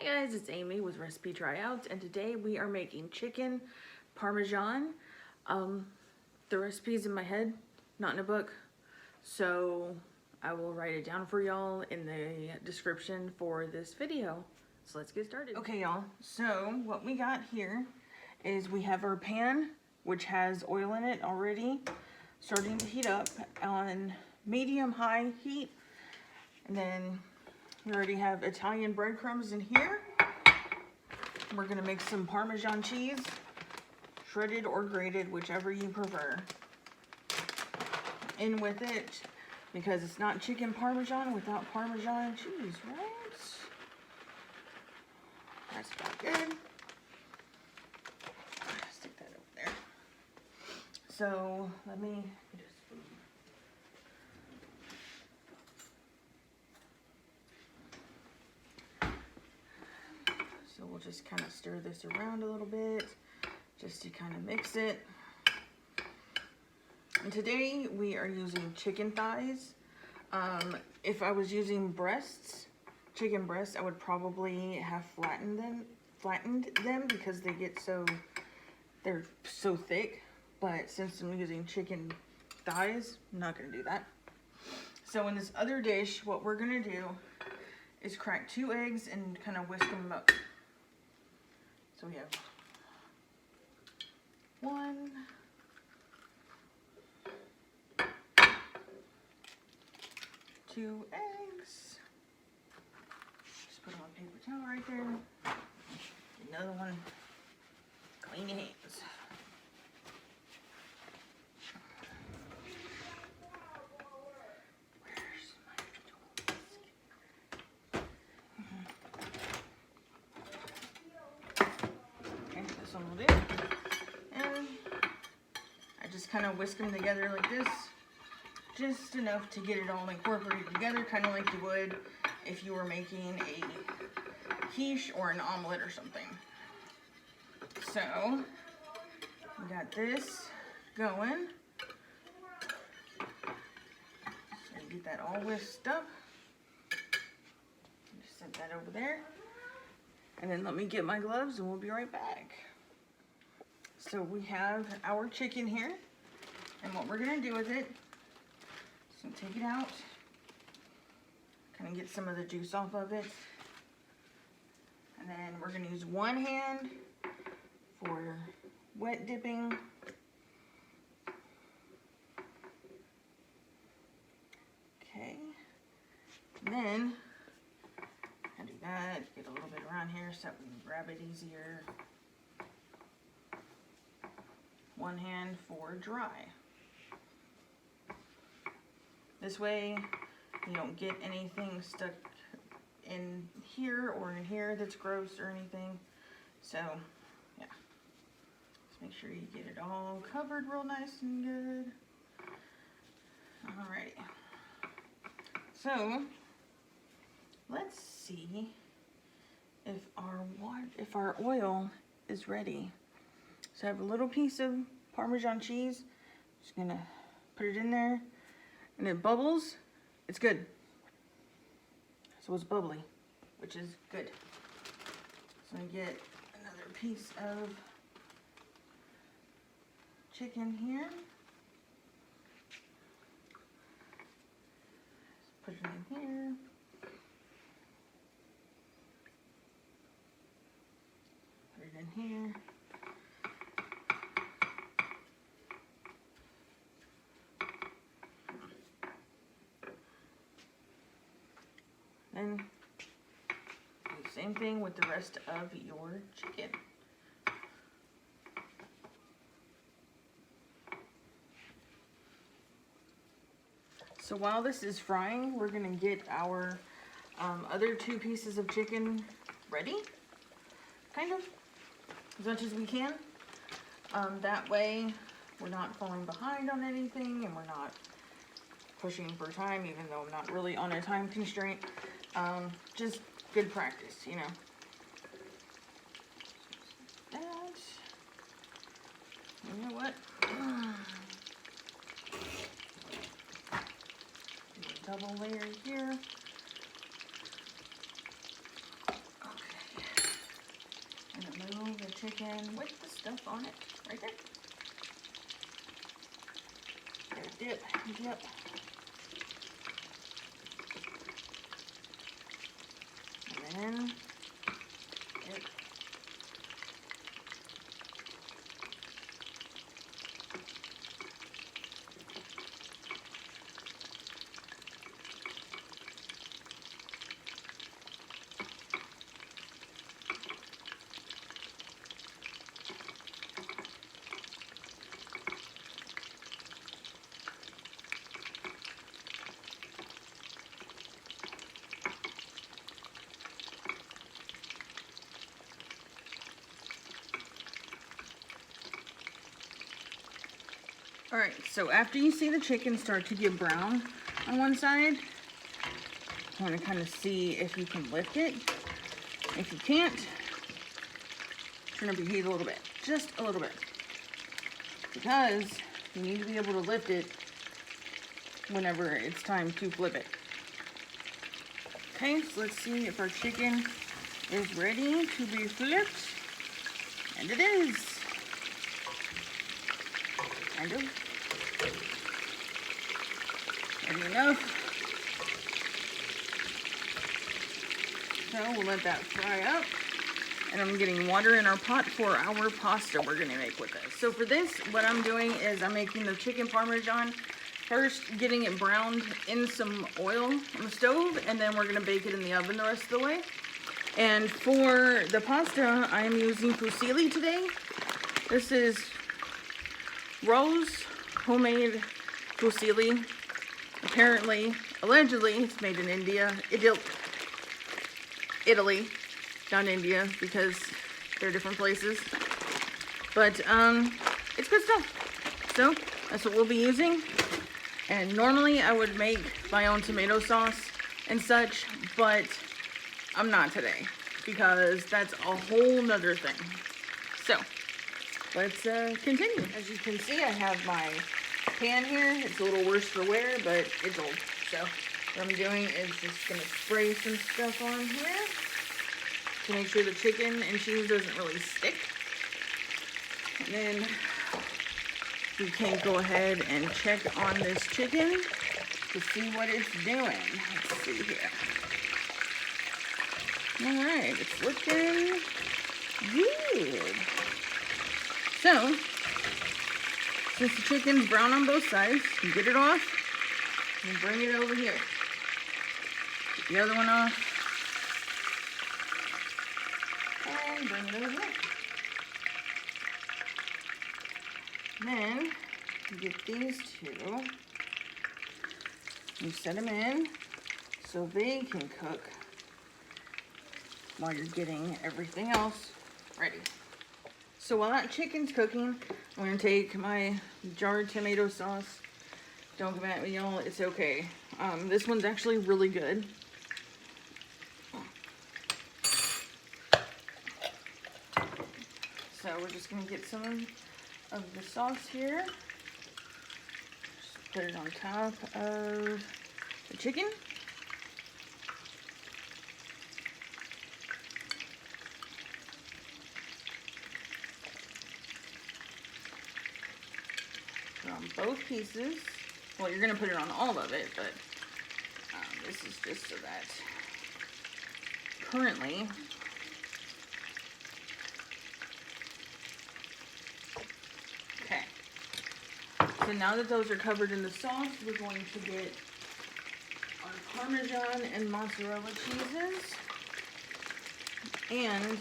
Hi guys, it's Amy with Recipe Tryouts, and today we are making chicken Parmesan. The recipe's in my head, not in a book, so I will write it down for y'all in the description for this video. So let's get started. Okay y'all, so what we got here is we have our pan, which has oil in it already, starting to heat up on medium-high heat, and then we already have Italian breadcrumbs in here. We're gonna make some Parmesan cheese, shredded or grated, whichever you prefer. In with it, because it's not chicken Parmesan without Parmesan cheese, right? That's about good. Stick that over there. So let me just. So we'll just kind of stir this around a little bit, just to kind of mix it. And today we are using chicken thighs. If I was using chicken breasts, I would probably have flattened them because they're so thick. But since I'm using chicken thighs, I'm not gonna do that. So in this other dish, what we're gonna do is crack 2 eggs and kind of whisk them up. So we have 1, 2 eggs. Just put them on a paper towel right there. Another one. Clean your hands. Kind of whisk them together like this, just enough to get it all incorporated together, kind of like you would if you were making a quiche or an omelet or something. So we got this going. So you get that all whisked up. Just set that over there, and then let me get my gloves and we'll be right back. So we have our chicken here. And what we're gonna do with it is gonna take it out, kind of get some of the juice off of it. And then we're gonna use one hand for wet dipping. Okay. And then I do that, get a little bit around here so we can grab it easier. One hand for dry. This way you don't get anything stuck in here or in here that's gross or anything. So yeah, just make sure you get it all covered real nice and good. Alrighty. So let's see if our oil is ready. So I have a little piece of Parmesan cheese. Just gonna put it in there. And it bubbles, it's good. So it's bubbly, which is good. So I get another piece of chicken here. Just put it in here. Put it in here. And do the same thing with the rest of your chicken. So while this is frying, we're gonna get our other 2 pieces of chicken ready, kind of, as much as we can. That way we're not falling behind on anything and we're not pushing for time, even though I'm not really on a time constraint. Just good practice, you know. That. You know what? Double layer here. Okay. chicken with the stuff on it, right there. Dip, dip. And then dip. All right, so after you see the chicken start to get brown on one side, I want to kind of see if you can lift it. If you can't, turn up your heat a little bit, just a little bit, because you need to be able to lift it whenever it's time to flip it. Okay, so let's see if our chicken is ready to be flipped, and it is. Kind of. Ready enough. So we'll let that fry up. And I'm getting water in our pot for our pasta we're gonna make with this. So for this, what I'm doing is I'm making the chicken Parmesan. First, getting it browned in some oil on the stove, and then we're gonna bake it in the oven the rest of the way. And for the pasta, I'm using fusilli today. This is Rose homemade fusilli. Apparently, allegedly, it's made in India. Italy, not India, because they're different places. But it's good stuff. So that's what we'll be using. And normally I would make my own tomato sauce and such, but I'm not today because that's a whole nother thing. So let's continue. As you can see, I have my pan here. It's a little worse for wear, but it's old. So what I'm doing is just gonna spray some stuff on here to make sure the chicken and cheese doesn't really stick. And then we can go ahead and check on this chicken to see what it's doing. Let's see here. All right, it's looking good. So, since the chicken's brown on both sides, you get it off and bring it over here. Get the other one off and bring it over here. Then you get these two, you set them in so they can cook while you're getting everything else ready. So while that chicken's cooking, I'm gonna take my jarred tomato sauce. Don't come at me, y'all, it's okay. This one's actually really good. So we're just gonna get some of the sauce here. Just put it on top of the chicken. On both pieces. Well, you're gonna put it on all of it, but this is just so that currently okay. So now that those are covered in the sauce, we're going to get our Parmesan and mozzarella cheeses, and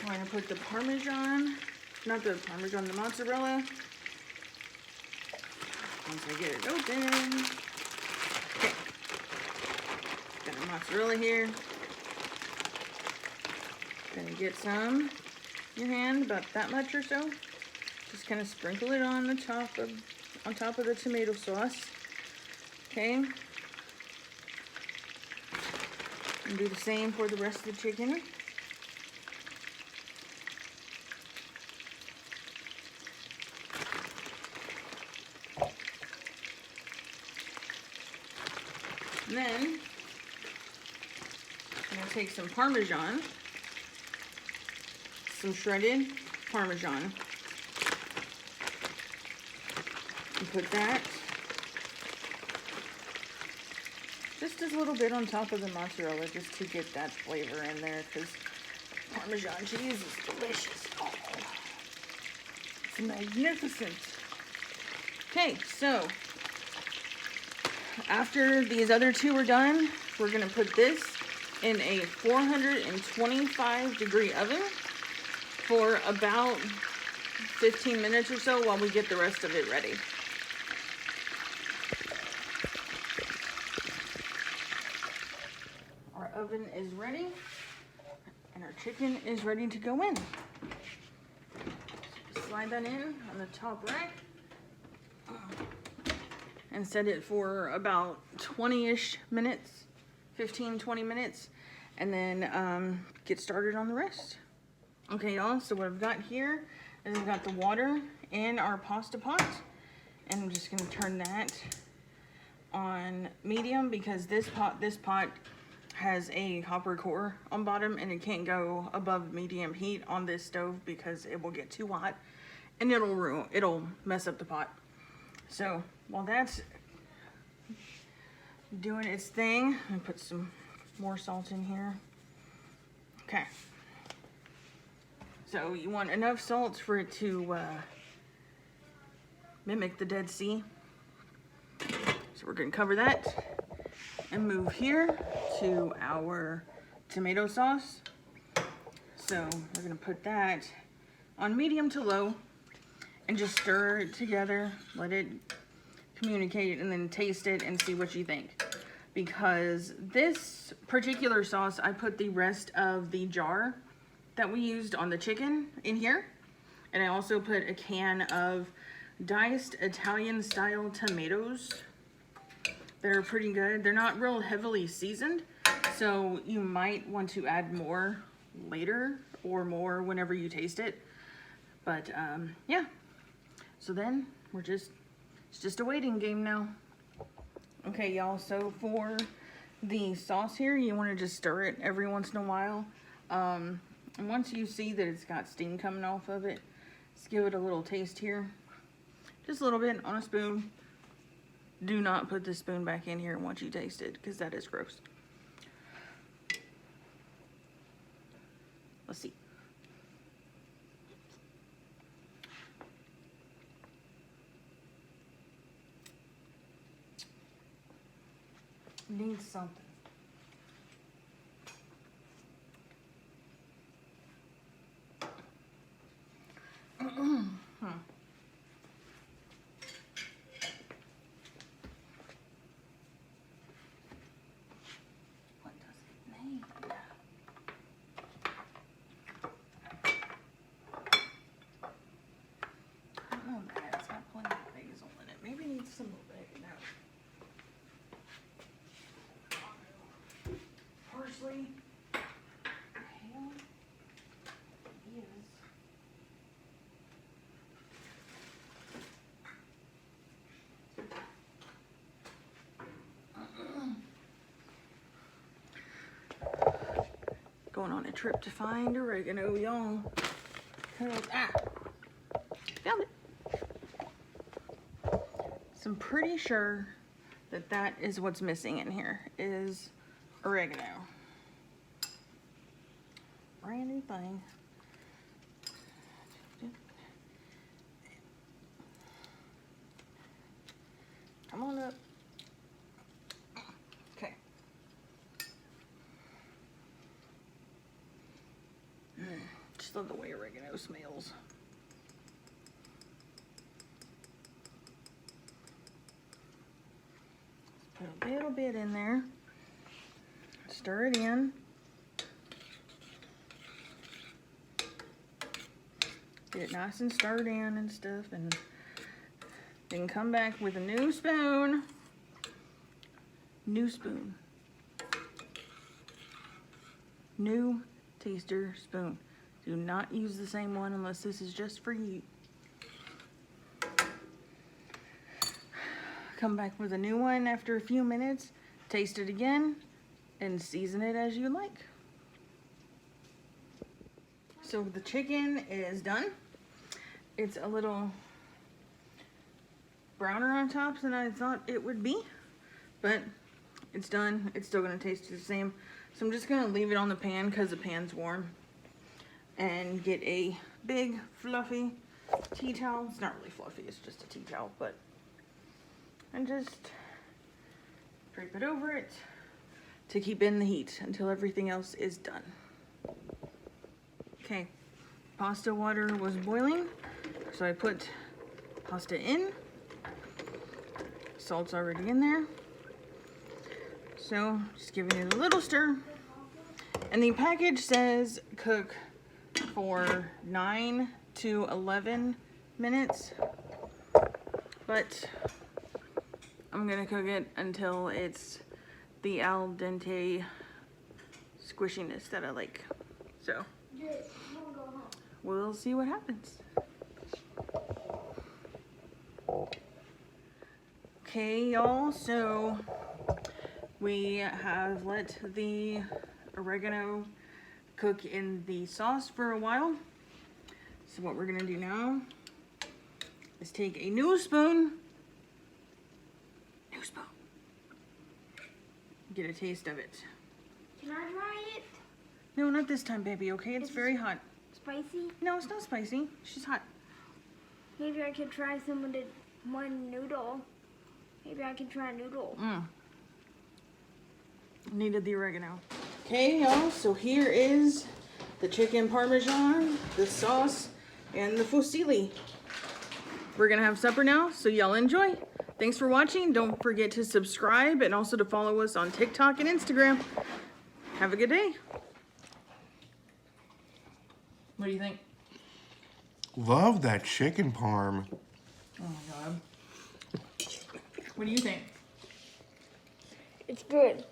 I'm going to put the Parmesan, not the Parmesan, the mozzarella. Once I get it open. Okay. Got our mozzarella here. Gonna get some in your hand, about that much or so. Just kind of sprinkle it on the top of the tomato sauce. Okay. And do the same for the rest of the chicken. And then I'm going to take some Parmesan, some shredded Parmesan. And put that just a little bit on top of the mozzarella just to get that flavor in there, because Parmesan cheese is delicious. Oh, it's magnificent. Okay, so after these other two are done, we're gonna put this in a 425-degree oven for about 15 minutes or so while we get the rest of it ready. Our oven is ready and our chicken is ready to go in. Slide that in on the top rack and set it for about 20-ish minutes, 15-20 minutes, and then get started on the rest. Okay, y'all, so what I've got here is I've got the water in our pasta pot, and I'm just gonna turn that on medium because this pot has a copper core on bottom and it can't go above medium heat on this stove because it will get too hot and it'll mess up the pot. So while that's doing its thing, I'm gonna put some more salt in here. Okay. So you want enough salt for it to mimic the Dead Sea. So we're gonna cover that and move here to our tomato sauce. So we're gonna put that on medium to low and just stir it together, let it communicate, and then taste it and see what you think. Because this particular sauce, I put the rest of the jar that we used on the chicken in here. And I also put a can of diced Italian style tomatoes. They're pretty good. They're not real heavily seasoned, so you might want to add more later or more whenever you taste it. But yeah, so then it's just a waiting game now. Okay, y'all, so for the sauce here, you want to just stir it every once in a while. And once you see that it's got steam coming off of it, just give it a little taste here. Just a little bit on a spoon. Do not put the spoon back in here once you taste it, because that is gross. Let's see. Needs something. Some oregano. Parsley. Hell, yes. Going on a trip to find oregano, y'all. Found it. I'm pretty sure that that is what's missing in here, is oregano. Brand new thing. Come on up. Okay. Just love the way oregano smells. Put a little bit in there, stir it in, get it nice and stirred in and stuff, and then come back with a new spoon, new taster spoon. Do not use the same one unless this is just for you. Come back with a new one after a few minutes, taste it again, and season it as you like. So the chicken is done. It's a little browner on top than I thought it would be, but it's done. It's still gonna taste the same. So I'm just gonna leave it on the pan because the pan's warm, and get a big fluffy tea towel. It's not really fluffy, it's just a tea towel, but, and just drape it over it to keep in the heat until everything else is done. Okay, pasta water was boiling, so I put pasta in. Salt's already in there. So just giving it a little stir. And the package says cook for 9 to 11 minutes, but I'm gonna cook it until it's the al dente squishiness that I like. So we'll see what happens. Okay, y'all, so we have let the oregano cook in the sauce for a while. So what we're gonna do now is take a new spoon, get a taste of it. Can I try it? No, not this time, baby, okay? It's very hot. Spicy? No, it's not spicy. She's hot. Maybe I could try some of the one noodle. Maybe I can try a noodle. Needed the oregano. Okay, y'all, so here is the chicken parmesan, the sauce, and the fusilli. We're gonna have supper now, so y'all enjoy. Thanks for watching. Don't forget to subscribe and also to follow us on TikTok and Instagram. Have a good day. What do you think? Love that chicken parm. Oh my god. What do you think? It's good.